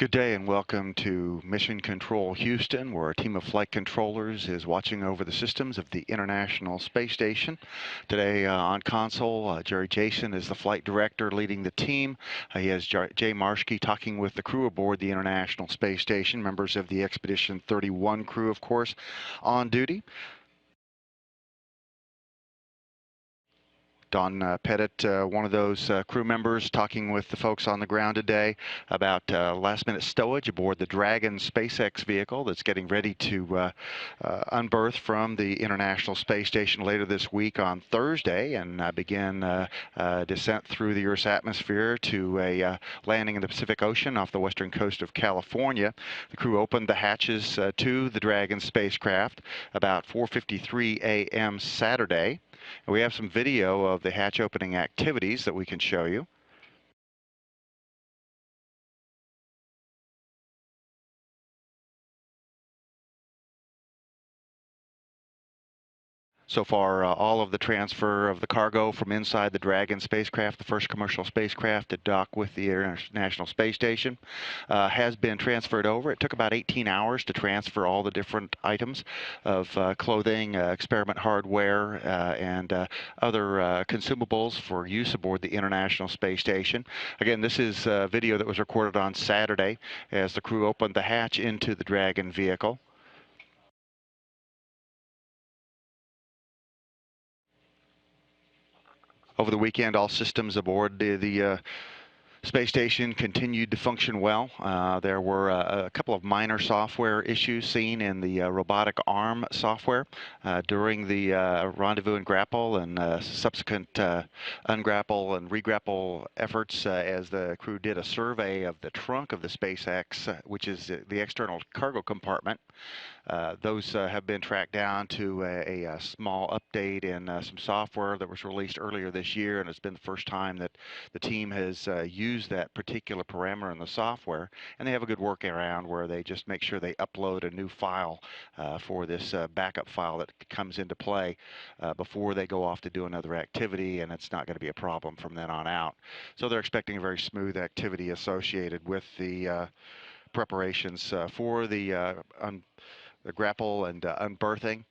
Good day and welcome to Mission Control Houston, where a team of flight controllers is watching over the systems of the International Space Station. Today on console, Jerry Jason is the flight director leading the team. He has Jay Marshke talking with the crew aboard the International Space Station, members of the Expedition 31 crew, of course, on duty. Don Pettit, one of those crew members, talking with the folks on the ground today about last-minute stowage aboard the Dragon SpaceX vehicle that's getting ready to unberth from the International Space Station later this week on Thursday and begin descent through the Earth's atmosphere to a landing in the Pacific Ocean off the western coast of California. The crew opened the hatches to the Dragon spacecraft about 4:53 a.m. Saturday. We have some video of the hatch opening activities that we can show you. So far, all of the transfer of the cargo from inside the Dragon spacecraft, the first commercial spacecraft to dock with the International Space Station, has been transferred over. It took about 18 hours to transfer all the different items of clothing, experiment hardware, and other consumables for use aboard the International Space Station. Again, this is video that was recorded on Saturday as the crew opened the hatch into the Dragon vehicle. Over the weekend, all systems aboard the space station continued to function well. There were a couple of minor software issues seen in the robotic arm software during the rendezvous and grapple and subsequent ungrapple and regrapple efforts as the crew did a survey of the trunk of the SpaceX, which is the external cargo compartment. Those have been tracked down to a small update in some software that was released earlier this year, and it's been the first time that the team has used that particular parameter in the software. And they have a good workaround where they just make sure they upload a new file for this backup file that comes into play before they go off to do another activity, and it's not going to be a problem from then on out. So they're expecting a very smooth activity associated with the preparations for the grapple and unberthing.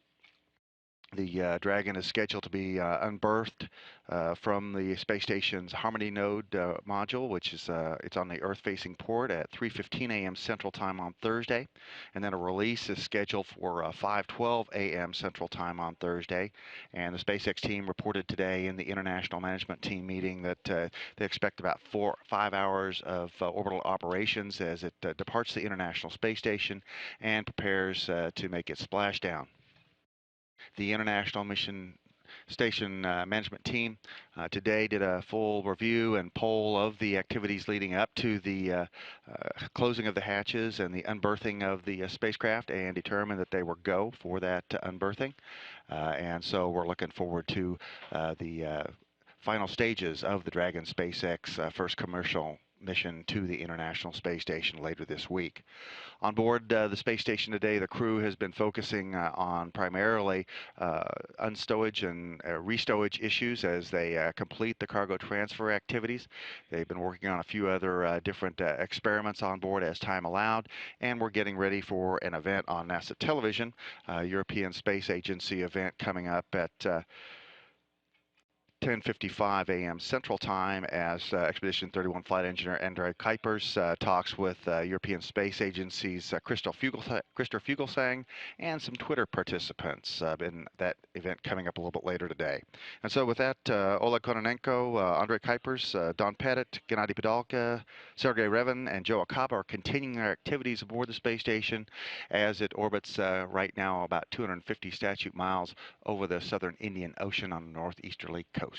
The Dragon is scheduled to be unberthed from the space station's Harmony node module, which is it's on the Earth-facing port at 3:15 a.m. Central Time on Thursday, and then a release is scheduled for 5:12 a.m. Central Time on Thursday. And the SpaceX team reported today in the International Management Team meeting that they expect about 5 hours of orbital operations as it departs the International Space Station and prepares to make its splashdown. The International Mission Station management team today did a full review and poll of the activities leading up to the closing of the hatches and the unberthing of the spacecraft, and determined that they were go for that unberthing. And so we're looking forward to the final stages of the Dragon SpaceX first commercial mission to the International Space Station later this week. On board the space station today, the crew has been focusing on primarily unstowage and restowage issues as they complete the cargo transfer activities. They've been working on a few other different experiments on board as time allowed, and we're getting ready for an event on NASA television, European Space Agency event coming up at 10:55 a.m. Central Time as Expedition 31 flight engineer Andrej Kuipers talks with European Space Agency's Christopher Fugelsang and some Twitter participants in that event coming up a little bit later today. And so with that, Oleg Kononenko, Andrej Kuipers, Don Pettit, Gennady Padalka, Sergei Revin, and Joe Acaba are continuing their activities aboard the space station as it orbits right now about 250 statute miles over the southern Indian Ocean on the northeasterly coast.